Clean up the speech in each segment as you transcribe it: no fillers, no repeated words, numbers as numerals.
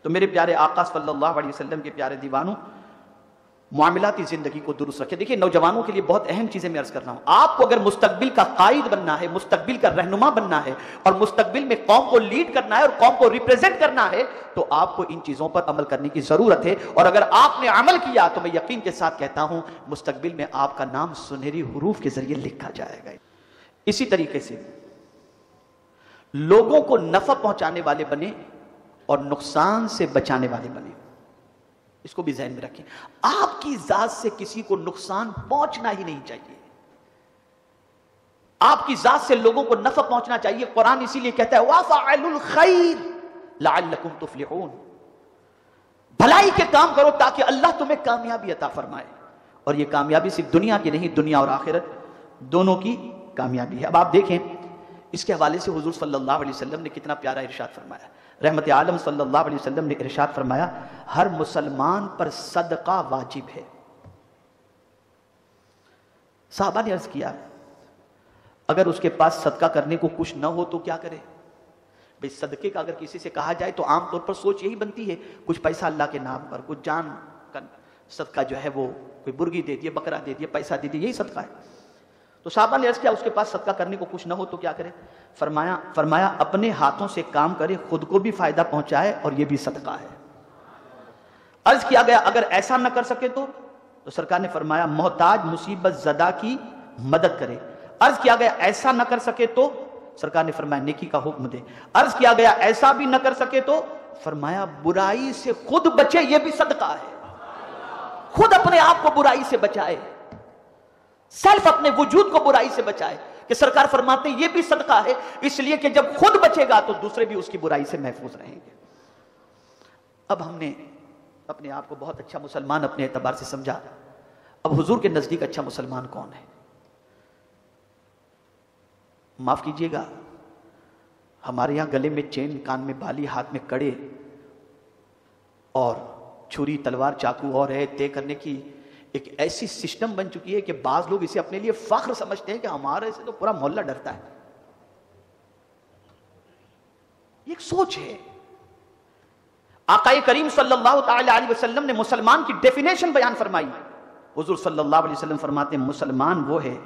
तो मेरे प्यारे आका सल्लल्लाहु अलैहि वसल्लम के प्यारे दीवानों, मामलाती जिंदगी को दुरुस्त रखें। देखिए, नौजवानों के लिए बहुत अहम चीजें मैं अर्ज कर रहा हूं। आपको अगर मुस्तकबिल का कायद बनना है, मुस्तकबिल का रहनुमा बनना है और मुस्तकबिल में कौम को लीड करना है और कौम को रिप्रेजेंट करना है, तो आपको इन चीजों पर अमल करने की जरूरत है। और अगर आपने अमल किया तो मैं यकीन के साथ कहता हूं, मुस्तकबिल में आपका नाम सुनहरी हुरूफ के जरिए लिखा जाएगा। इसी तरीके से लोगों को नफा पहुंचाने वाले बने और नुकसान से बचाने वाले बने। इसको भी ज़हन में रखें। आपकी जात से किसी को नुकसान पहुंचना ही नहीं चाहिए। आपकी जात से लोगों को नफा पहुंचना चाहिए। कुरान इसीलिए कहता है वाफ़अलुल खैर लअल्लकुम तुफ्लिहून, भलाई के काम करो ताकि अल्लाह तुम्हें कामयाबी अता फरमाए। और यह कामयाबी सिर्फ दुनिया की नहीं, दुनिया और आखिरत दोनों की कामयाबी है। अब आप देखें, इसके हवाले से हुजूर सल्लल्लाहु अलैहि वसल्लम ने कितना प्यारा इरशाद फरमाया। रहमत आलम सल्लल्लाहु अलैहि वसल्लम ने इरशाद फरमाया, हर मुसलमान पर सदका वाजिब है। साहबा ने अर्ज किया, अगर उसके पास सदका करने को कुछ न हो तो क्या करे? भाई, सदके का अगर किसी से कहा जाए तो आमतौर पर सोच यही बनती है, कुछ पैसा अल्लाह के नाम पर, कुछ जान का सदका जो है वो कोई मुर्गी दे दिए, बकरा दे दिए, पैसा दे दिए, यही सदका है। तो साहबा ने अर्ज किया, उसके पास सदका करने को कुछ ना हो तो क्या करे? फरमाया अपने हाथों से काम करे, खुद को भी फायदा पहुंचाए और यह भी सदका है। अर्ज किया गया, अगर ऐसा न कर सके तो सरकार ने फरमाया मोहताज मुसीबत ज़दा की मदद करे। अर्ज किया गया, ऐसा न कर सके तो सरकार ने फरमाया नेकी का हुक्म दे। अर्ज किया गया, ऐसा भी न कर सके तो फरमाया बुराई से खुद बचे, यह भी सदका है। खुद अपने आप को बुराई से बचाए, सेल्फ अपने वजूद को बुराई से बचाए। कि सरकार फरमाते हैं ये भी सदका है, इसलिए कि जब खुद बचेगा तो दूसरे भी उसकी बुराई से महफूज रहेंगे। अब हमने अपने आप को बहुत अच्छा मुसलमान अपने एतबार से समझा। अब हुजूर के नजदीक अच्छा मुसलमान कौन है? माफ कीजिएगा, हमारे यहां गले में चेन, कान में बाली, हाथ में कड़े और छुरी, तलवार, चाकू और है तय करने की एक ऐसी सिस्टम बन चुकी है कि बाज लोग इसे अपने लिए फख्र समझते हैं कि हमारे से तो पूरा मोहल्ला डरता है। ये एक सोच है। आकाए करीम सल्लल्लाहु ताला अलैहि वसल्लम ने मुसलमान की डेफिनेशन बयान फरमाई। हुजूर सल्लल्लाहु अलैहि वसल्लम फरमाते हैं, मुसलमान वो है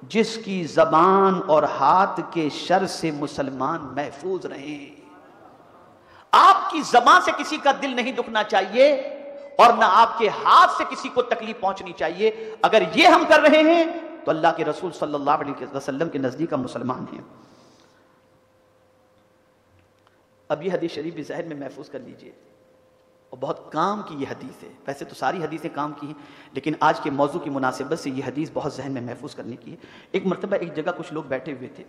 जिसकी जबान और हाथ के शर से मुसलमान महफूज रहे। आपकी जबान से किसी का दिल नहीं दुखना चाहिए और ना आपके हाथ से किसी को तकलीफ पहुंचनी चाहिए। अगर ये हम कर रहे हैं तो अल्लाह के रसूल सल्लल्लाहु अलैहि वसल्लम के नजदीक का मुसलमान है। अब ये हदीस शरीफ भी ज़हन में महफूज कर लीजिए, और बहुत काम की ये हदीस है। वैसे तो सारी हदीसें काम की हैं, लेकिन आज के मौजू की मुनासिबत से ये हदीस बहुत ज़हन में महफूज करने की है। एक मरतबा एक जगह कुछ लोग बैठे हुए थे।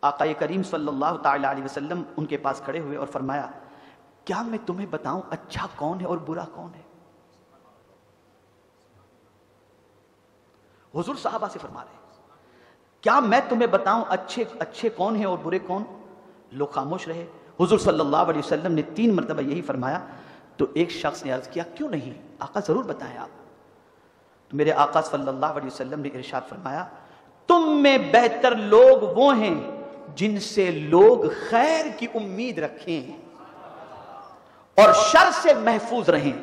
आका करीम सल्लल्लाहु ताला अलैहि वसल्लम उनके पास खड़े हुए और फरमाया, क्या मैं तुम्हें बताऊं अच्छा कौन है और बुरा कौन है? हुजूर साहबा से फरमा रहे, क्या मैं तुम्हें बताऊं अच्छे अच्छे कौन है और बुरे कौन? लोग खामोश रहे। हुजूर सल्लल्लाहु अलैहि वसल्लम ने 3 मरतबा यही फरमाया। तो एक शख्स ने अर्ज किया, क्यों नहीं आका, जरूर बताएं आप। तो मेरे आका सल्लल्लाहु अलैहि वसल्लम ने इरशाद फरमाया, तुम में बेहतर लोग वो हैं जिनसे लोग खैर की उम्मीद रखें और शर से महफूज रहें,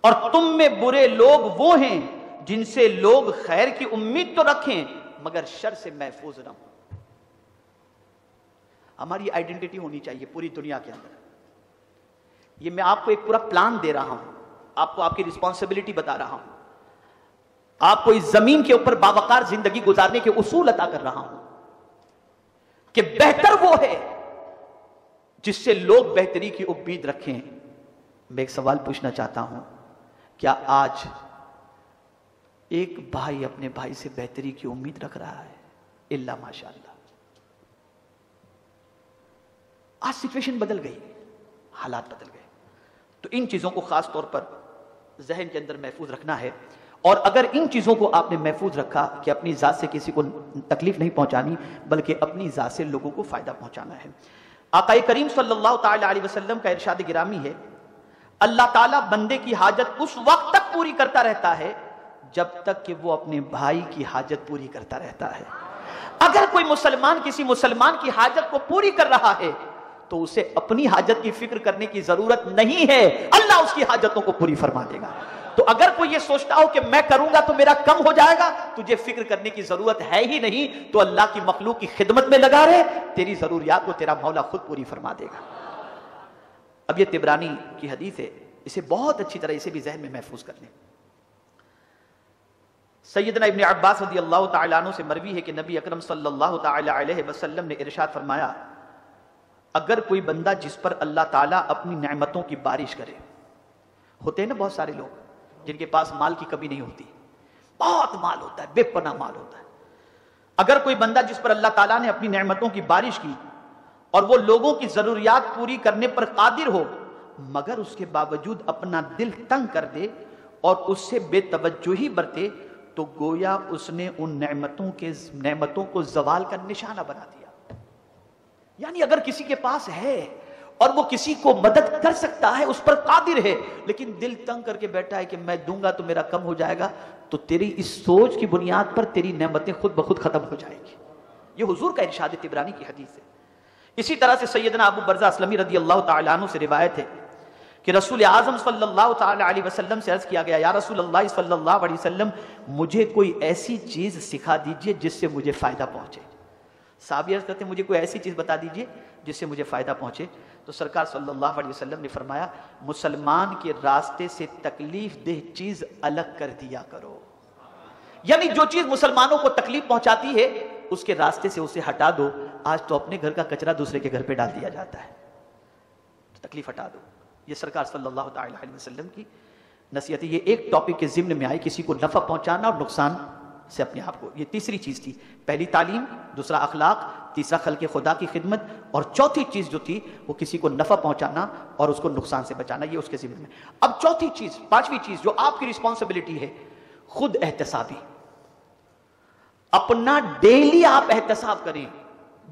और तुम में बुरे लोग वो हैं जिनसे लोग खैर की उम्मीद तो रखें मगर शर से महफूज न हो। हमारी आइडेंटिटी होनी चाहिए पूरी दुनिया के अंदर। ये मैं आपको एक पूरा प्लान दे रहा हूं, आपको आपकी रिस्पॉन्सिबिलिटी बता रहा हूं, आपको इस जमीन के ऊपर बावकार जिंदगी गुजारने के उसूल अता कर रहा हूं कि बेहतर वो है जिससे लोग बेहतरी की उम्मीद रखें। मैं एक सवाल पूछना चाहता हूं, क्या आज एक भाई अपने भाई से बेहतरी की उम्मीद रख रहा है? इल्ला माशाअल्लाह। आज सिचुएशन बदल गई, हालात बदल गए। तो इन चीजों को खास तौर पर जहन के अंदर महफूज रखना है। और अगर इन चीजों को आपने महफूज रखा कि अपनी जात से किसी को तकलीफ नहीं पहुंचानी बल्कि अपनी जात से लोगों को फायदा पहुंचाना है। आकाए करीम सल्लल्लाहु ताला अलैहि वसल्लम का इरशाद गिरामी है, अल्लाह ताला बंदे की हाजत उस वक्त तक पूरी करता रहता है जब तक कि वो अपने भाई की हाजत पूरी करता रहता है। अगर कोई मुसलमान किसी मुसलमान की हाजत को पूरी कर रहा है तो उसे अपनी हाजत की फिक्र करने की जरूरत नहीं है, अल्लाह उसकी हाजतों को पूरी फरमा देगा। तो अगर कोई ये सोचता हो कि मैं करूंगा तो मेरा कम हो जाएगा, तुझे फिक्र करने की जरूरत है ही नहीं, तो अल्लाह की मखलूक की खिदमत में लगा रहे, तेरी जरूरियात को तेरा मौला खुद पूरी फरमा देगा। अब ये तिबरानी की हदीस है, इसे बहुत अच्छी तरह इसे भी जहन में महफूज कर लें। सैयदना इब्न अब्बास रज़ियल्लाहु तआला अन्हु से मरवी है कि नबी अकरम सल्लल्लाहु तआला अलैहि वसल्लम ने इरशाद फरमाया, अगर कोई बंदा जिस पर अल्लाह ताला अपनी नेमतों की बारिश करे, होते हैं ना बहुत सारे लोग जिनके पास माल की कमी नहीं होती, बहुत माल होता है, बेपनाह माल होता है। अगर कोई बंदा जिस पर अल्लाह ताला ने अपनी नेमतों की बारिश की और वो लोगों की जरूरियात पूरी करने पर कादिर हो, मगर उसके बावजूद अपना दिल तंग कर दे और उससे बेतवज्जोही बरते, तो गोया उसने उन नेमतों को जवाल का निशाना बना दिया। यानी अगर किसी के पास है और वो किसी को मदद कर सकता है, उस पर कादिर है, लेकिन दिल तंग करके बैठा है कि मैं दूंगा तो मेरा कम हो जाएगा, तो तेरी इस सोच की बुनियाद पर तेरी नेमतें खुद ब खुद खत्म हो जाएगी। ये हुजूर का इरशाद तिबरानी की हदीस है। इसी तरह से सैयदना अबू बरज़ा अस्लमी रज़ियल्लाहु तआला अन्हु से रिवायत है कि रसूल आज़म सल्लल्लाहु तआला अलैहि वसल्लम से अर्ज किया गया, या रसूल अल्लाह सल्लल्लाहु अलैहि वसल्लम, मुझे कोई ऐसी चीज सिखा दीजिए जिससे मुझे फायदा पहुंचे। साहबी अर्ज करते, मुझे कोई ऐसी चीज बता दीजिए जिससे मुझे फायदा पहुंचे। तो सरकार सल्लल्लाहु अलैहि वसल्लम ने फरमाया, मुसलमान के रास्ते से तकलीफ देह चीज अलग कर दिया करो। यानी जो चीज मुसलमानों को तकलीफ पहुंचाती है उसके रास्ते से उसे हटा दो। आज तो अपने घर का कचरा दूसरे के घर पे डाल दिया जाता है, तो तकलीफ हटा दो। ये सरकार सल्लल्लाहु अलैहि वसल्लम की नसीहत है। ये एक टॉपिक के जिम्न में आई, किसी को नफा पहुंचाना और नुकसान से अपने आप को। ये तीसरी चीज थी, पहली तालीम, दूसरा अखलाक, तीसरा खल्क़े खुदा की खिदमत, और चौथी चीज जो थी वो किसी को नफा पहुंचाना और उसको नुकसान से बचाना, ये उसके जिम्मे में। अब चौथी चीज, पांचवी चीज जो आपकी रिस्पॉन्सिबिलिटी है, खुद एहतसाबी। अपना डेली आप एहतसाब करें।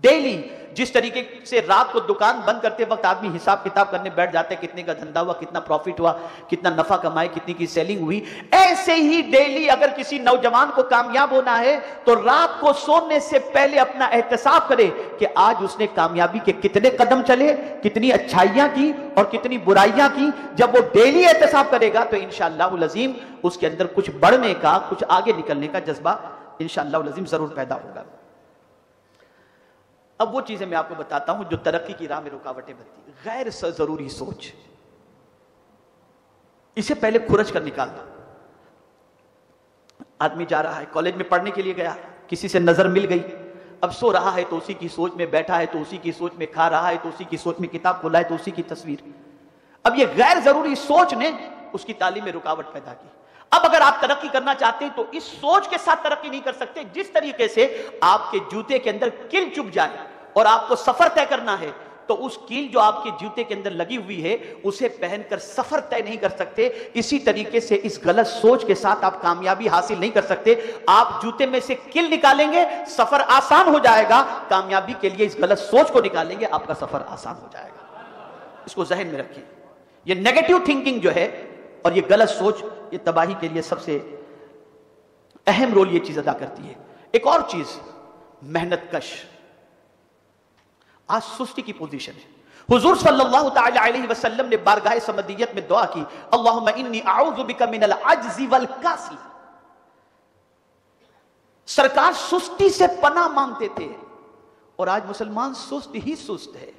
डेली जिस तरीके से रात को दुकान बंद करते वक्त आदमी हिसाब किताब करने बैठ जाते हैं, कितने का धंधा हुआ, कितना प्रॉफिट हुआ, कितना नफा कमाए, कितनी की सेलिंग हुई, ऐसे ही डेली अगर किसी नौजवान को कामयाब होना है तो रात को सोने से पहले अपना एहतसाब करे कि आज उसने कामयाबी के कितने कदम चले, कितनी अच्छाइयां की और कितनी बुराइयां की। जब वो डेली एहतसाब करेगा तो इंशाअल्लाहुल अज़ीम उसके अंदर कुछ बढ़ने का, कुछ आगे निकलने का जज्बा इंशाअल्लाहुल अज़ीम जरूर पैदा होगा। अब वो चीजें मैं आपको बताता हूं जो तरक्की की राह में रुकावटें बनती। गैर जरूरी सोच, इसे पहले खुरच कर निकाल दो। आदमी जा रहा है, कॉलेज में पढ़ने के लिए गया, किसी से नजर मिल गई, अब सो रहा है तो उसी की सोच में बैठा है, तो उसी की सोच में खा रहा है, तो उसी की सोच में किताब खोला है, तो उसी की तस्वीर। अब ये गैर जरूरी सोच ने उसकी तालीम में रुकावट पैदा की। अब अगर आप तरक्की करना चाहते हैं तो इस सोच के साथ तरक्की नहीं कर सकते। जिस तरीके से आपके जूते के अंदर कील चुभ जाए और आपको सफर तय करना है, तो उस कील जो आपके जूते के अंदर लगी हुई है उसे पहनकर सफर तय नहीं कर सकते। इसी तरीके से इस गलत सोच के साथ आप कामयाबी हासिल नहीं कर सकते। आप जूते में से कील निकालेंगे, सफर आसान हो जाएगा। कामयाबी के लिए इस गलत सोच को निकालेंगे, आपका सफर आसान हो जाएगा। इसको जहन में रखिए। ये नेगेटिव थिंकिंग जो है और ये गलत सोच, ये तबाही के लिए सबसे अहम रोल ये चीज अदा करती है। एक और चीज, मेहनत कश। आज सुस्ती की पोजीशन है। हुजूर सल्लल्लाहु तआला अलैहि वसल्लम ने बारगाह समदियत में दुआ की, अल्लाहुम्मा इन्नी अऊज़ु बिका मिनल अज्ज़ि वल कासल। सरकार सुस्ती से पनाह मांगते थे और आज मुसलमान सुस्त ही सुस्त है।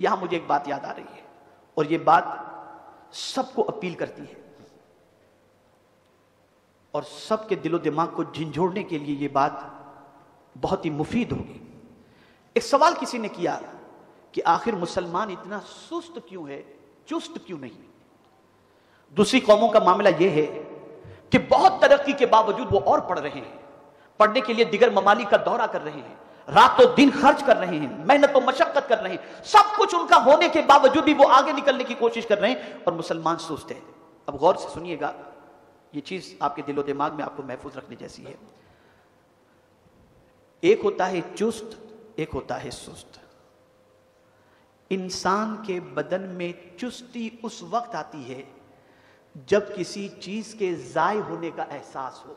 यहां मुझे एक बात याद आ रही है और यह बात सबको अपील करती है और सबके दिलो दिमाग को झंझोड़ने के लिए यह बात बहुत ही मुफीद होगी। एक सवाल किसी ने किया कि आखिर मुसलमान इतना सुस्त क्यों है, चुस्त क्यों नहीं। दूसरी कौमों का मामला यह है कि बहुत तरक्की के बावजूद वो और पढ़ रहे हैं, पढ़ने के लिए दिगर ममालिक का दौरा कर रहे हैं, रातों दिन खर्च कर रहे हैं, मेहनत और मशक्कत कर रहे हैं, सब कुछ उनका होने के बावजूद भी वो आगे निकलने की कोशिश कर रहे हैं और मुसलमान सुस्त है। अब गौर से सुनिएगा, ये चीज आपके दिलो दिमाग में आपको महफूज रखने जैसी है। एक होता है चुस्त, एक होता है सुस्त। इंसान के बदन में चुस्ती उस वक्त आती है जब किसी चीज के जाय होने का एहसास हो,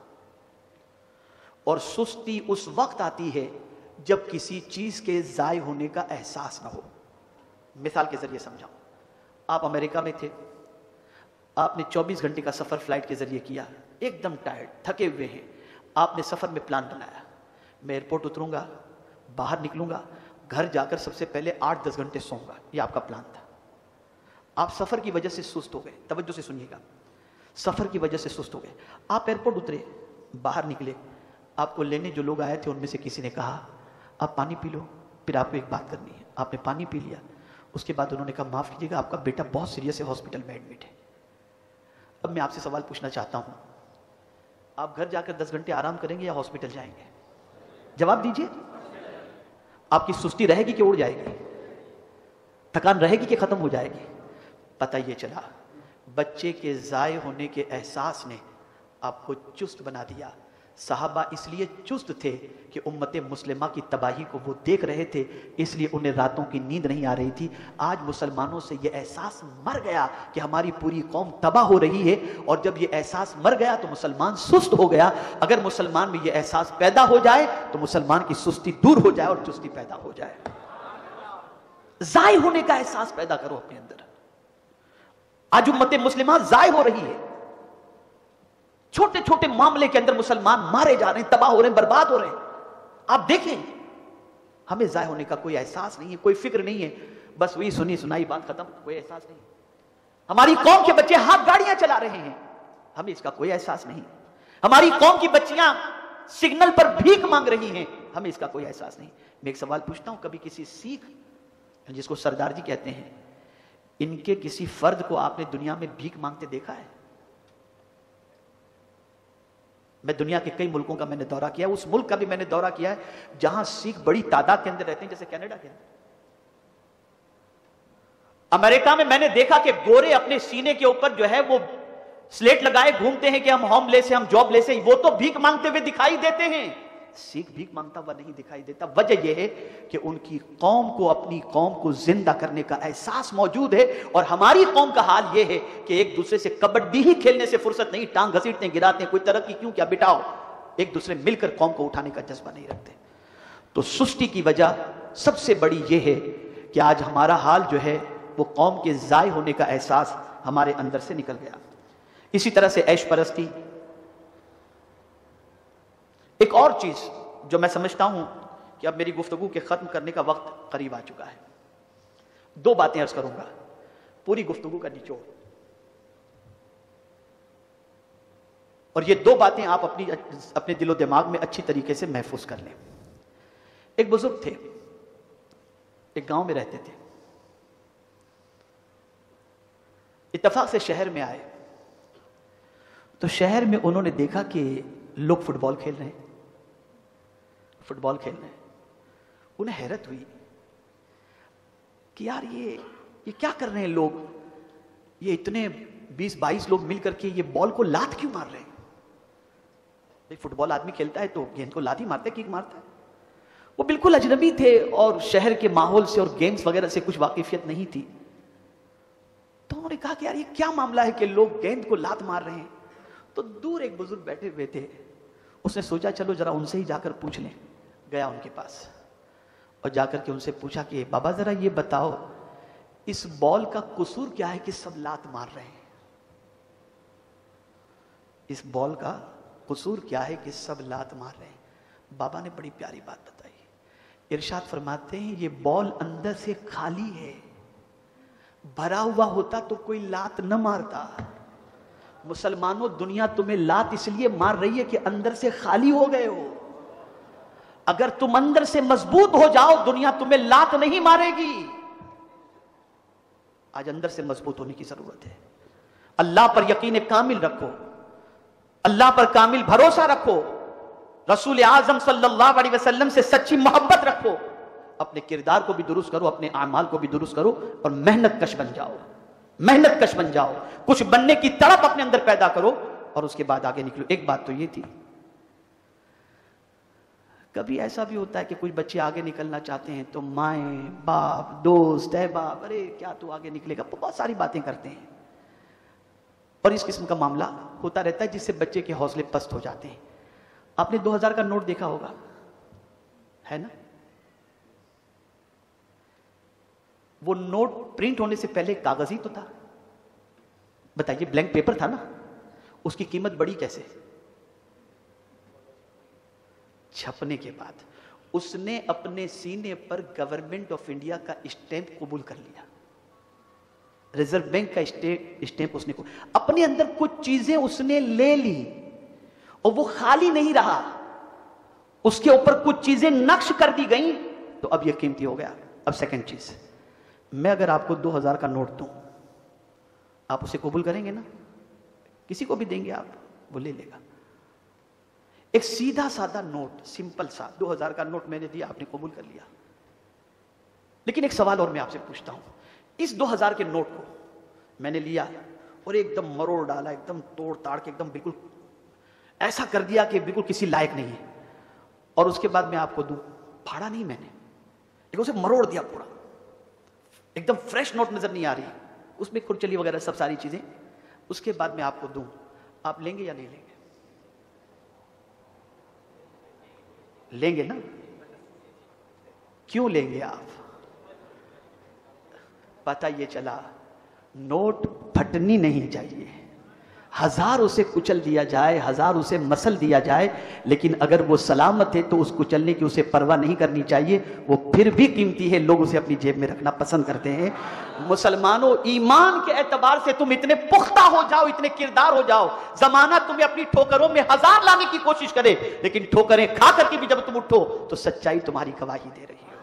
और सुस्ती उस वक्त आती है जब किसी चीज के जाय होने का एहसास ना हो। मिसाल के जरिए समझाऊं। आप अमेरिका में थे, आपने 24 घंटे का सफर फ्लाइट के जरिए किया, एकदम टायर्ड, थके हुए हैं। आपने सफर में प्लान बनाया, मैं एयरपोर्ट उतरूंगा, बाहर निकलूंगा, घर जाकर सबसे पहले 8-10 घंटे सोऊंगा, यह आपका प्लान था। आप सफर की वजह से सुस्त हो गए, तवज्जो से सुनिएगा, सफर की वजह से सुस्त हो गए। आप एयरपोर्ट उतरे, बाहर निकले, आपको लेने जो लोग आए थे उनमें से किसी ने कहा आप पानी पी लो, फिर आपको एक बात करनी है। आपने पानी पी लिया, उसके बाद उन्होंने कहा माफ कीजिएगा आपका बेटा बहुत सीरियस है, हॉस्पिटल में एडमिट है। अब मैं आपसे सवाल पूछना चाहता हूं, आप घर जाकर 10 घंटे आराम करेंगे या हॉस्पिटल जाएंगे? जवाब दीजिए। आपकी सुस्ती रहेगी कि उड़ जाएगी? थकान रहेगी कि खत्म हो जाएगी? पता ये चला, बच्चे के जाए होने के एहसास ने आपको चुस्त बना दिया। सहाबा इसलिए चुस्त थे कि उम्मते मुस्लिमा की तबाही को वो देख रहे थे, इसलिए उन्हें रातों की नींद नहीं आ रही थी। आज मुसलमानों से ये एहसास मर गया कि हमारी पूरी कौम तबाह हो रही है, और जब ये एहसास मर गया तो मुसलमान सुस्त हो गया। अगर मुसलमान में ये एहसास पैदा हो जाए तो मुसलमान की सुस्ती दूर हो जाए और चुस्ती पैदा हो जाए। जाए होने का एहसास पैदा करो अपने अंदर। आज उम्मते मुस्लिमा जाए हो रही है, छोटे छोटे मामले के अंदर मुसलमान मारे जा रहे हैं, तबाह हो रहे हैं, बर्बाद हो रहे हैं। आप देखें, हमें जाय होने का कोई एहसास नहीं है, कोई फिक्र नहीं है, बस वही सुनी सुनाई बात खत्म, कोई एहसास नहीं। हमारी कौम के बच्चे हाथ गाड़ियां चला रहे हैं, हमें इसका कोई एहसास नहीं। हमारी कौम की बच्चियां सिग्नल पर भीख मांग रही हैं, हमें इसका कोई एहसास नहीं। मैं एक सवाल पूछता हूं, कभी किसी सिख, जिसको सरदार जी कहते हैं, इनके किसी फर्द को आपने दुनिया में भीख मांगते देखा है? मैं दुनिया के कई मुल्कों का मैंने दौरा किया, उस मुल्क का भी मैंने दौरा किया है जहां सिख बड़ी तादाद के अंदर रहते हैं, जैसे कनाडा के अंदर। अमेरिका में मैंने देखा कि गोरे अपने सीने के ऊपर जो है वो स्लेट लगाए घूमते हैं कि हम होमलेस हैं, हम जॉबलेस हैं, वो तो भीख मांगते हुए दिखाई देते हैं। सिख भीख मांगता हुआ नहीं दिखाई देता। वजह यह है कि उनकी कौम को, अपनी कौम को जिंदा करने का एहसास मौजूद है। और हमारी कौम का हाल यह है कि एक दूसरे से कबड्डी ही खेलने से फुर्सत नहीं, टांग घसीटते गिराते हैं, कोई तरक्की क्यों क्या बिटाओ, एक दूसरे मिलकर कौम को उठाने का जज्बा नहीं रखते। तो सुस्ती की वजह सबसे बड़ी यह है कि आज हमारा हाल जो है वो कौम के जाय होने का एहसास हमारे अंदर से निकल गया। इसी तरह से ऐश परस्ती, एक और चीज जो मैं समझता हूं कि अब मेरी गुफ्तगू के खत्म करने का वक्त करीब आ चुका है। 2 बातें अर्ज करूंगा, पूरी गुफ्तगू का निचोड़, और ये 2 बातें आप अपने दिलो दिमाग में अच्छी तरीके से महफूज कर लें। एक बुजुर्ग थे, एक गांव में रहते थे, इत्तेफाक से शहर में आए तो शहर में उन्होंने देखा कि लोग फुटबॉल खेल रहे हैं, फुटबॉल खेल रहे हैं। उन्हें हैरत हुई कि यार ये क्या कर रहे हैं लोग, ये इतने 20-22 लोग मिलकर के ये बॉल को लात क्यों मार रहे हैं? भाई फुटबॉल आदमी खेलता है तो गेंद को लात ही मारता है, किक मारता है। वो बिल्कुल अजनबी थे और शहर के माहौल से और गेम्स वगैरह से कुछ वाकिफियत नहीं थी। तो उन्होंने कहा कि यार ये क्या मामला है कि लोग गेंद को लात मार रहे हैं। तो दूर एक बुजुर्ग बैठे हुए थे, उसने सोचा चलो जरा उनसे ही जाकर पूछ लें। गया उनके पास और जाकर के उनसे पूछा कि बाबा जरा ये बताओ, इस बॉल का कसूर क्या है कि सब लात मार रहे हैं? इस बॉल का कसूर क्या है कि सब लात मार रहे हैं? बाबा ने बड़ी प्यारी बात बताई। इरशाद फरमाते हैं ये बॉल अंदर से खाली है, भरा हुआ होता तो कोई लात न मारता। मुसलमानों, दुनिया तुम्हें लात इसलिए मार रही है कि अंदर से खाली हो गए हो। अगर तुम अंदर से मजबूत हो जाओ, दुनिया तुम्हें लात नहीं मारेगी। आज अंदर से मजबूत होने की जरूरत है। अल्लाह पर यकीन कामिल रखो, अल्लाह पर कामिल भरोसा रखो, रसूल आजम सल्लल्लाहु अलैहि वसल्लम से सच्ची मोहब्बत रखो, अपने किरदार को भी दुरुस्त करो, अपने आमाल को भी दुरुस्त करो और मेहनत कश बन जाओ, मेहनत कश बन जाओ। कुछ बनने की तड़प अपने अंदर पैदा करो और उसके बाद आगे निकलो। एक बात तो ये थी। कभी ऐसा भी होता है कि कुछ बच्चे आगे निकलना चाहते हैं तो माए बाप, दोस्त, अहबाब, अरे क्या तू आगे निकलेगा, बहुत सारी बातें करते हैं और इस किस्म का मामला होता रहता है जिससे बच्चे के हौसले पस्त हो जाते हैं। आपने 2000 का नोट देखा होगा, है ना? वो नोट प्रिंट होने से पहले कागज ही तो था। बताइए, ब्लैंक पेपर था ना, उसकी कीमत बढ़ी कैसे? छपने के बाद उसने अपने सीने पर गवर्नमेंट ऑफ इंडिया का स्टैंप कबूल कर लिया, रिजर्व बैंक का स्टैंप उसने को, अपने अंदर कुछ चीजें उसने ले ली और वो खाली नहीं रहा, उसके ऊपर कुछ चीजें नक्श कर दी गई, तो अब ये कीमती हो गया। अब सेकंड चीज, मैं अगर आपको 2000 का नोट दूं, आप उसे कबूल करेंगे ना? किसी को भी देंगे आप, वो ले लेगा। एक सीधा साधा नोट, सिंपल सा 2000 का नोट मैंने दिया, आपने कबूल कर लिया। लेकिन एक सवाल और मैं आपसे पूछता हूं, इस 2000 के नोट को मैंने लिया और एकदम मरोड़ डाला, एकदम तोड़ ताड़ के, एकदम बिल्कुल ऐसा कर दिया कि बिल्कुल किसी लायक नहीं है, और उसके बाद मैं आपको दूं, फाड़ा नहीं मैंने, लेकिन उसे मरोड़ दिया पूरा, एकदम फ्रेश नोट नजर नहीं आ रही, उसमें खुरचली वगैरह सब सारी चीजें, उसके बाद मैं आपको दूं, आप लेंगे या नहीं लेंगे? लेंगे ना? क्यों लेंगे आप? पता ये चला, नोट फटनी नहीं चाहिए, हजार उसे कुचल दिया जाए, हजार उसे मसल दिया जाए, लेकिन अगर वो सलामत है तो उस कुचलने की उसे परवाह नहीं करनी चाहिए, वो फिर भी कीमती है, लोग उसे अपनी जेब में रखना पसंद करते हैं। मुसलमानों, ईमान के एतबार से तुम इतने पुख्ता हो जाओ, इतने किरदार हो जाओ, जमाना तुम्हें अपनी ठोकरों में हजार लाने की कोशिश करे, लेकिन ठोकरें खा करके भी जब तुम उठो तो सच्चाई तुम्हारी गवाही दे रही है,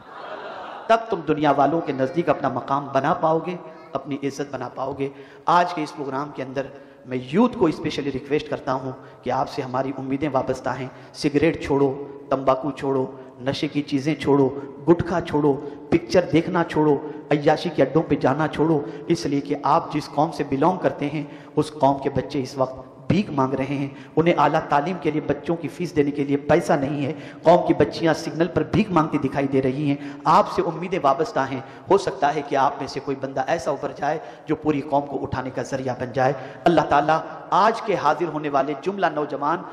तब तुम दुनिया वालों के नजदीक अपना मकाम बना पाओगे, अपनी इज्जत बना पाओगे। आज के इस प्रोग्राम के अंदर मैं यूथ को स्पेशली रिक्वेस्ट करता हूं कि आपसे हमारी उम्मीदें वाबस्ता हैं। सिगरेट छोड़ो, तंबाकू छोड़ो, नशे की चीज़ें छोड़ो, गुटखा छोड़ो, पिक्चर देखना छोड़ो, अय्याशी के अड्डों पे जाना छोड़ो, इसलिए कि आप जिस कौम से बिलोंग करते हैं उस कौम के बच्चे इस वक्त भीख मांग रहे हैं, उन्हें आला तालीम के लिए बच्चों की फीस देने के लिए पैसा नहीं है, कौम की बच्चियां सिग्नल पर भीख मांगती दिखाई दे रही हैं। आपसे उम्मीदें वाबस्ता हैं, हो सकता है कि आप में से कोई बंदा ऐसा उभर जाए जो पूरी कौम को उठाने का जरिया बन जाए। अल्लाह ताला आज के हाजिर होने वाले जुमला नौजवान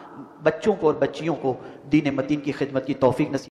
बच्चों को और बच्चियों को दीन मतीन की खिदमत की तौफीक नसीब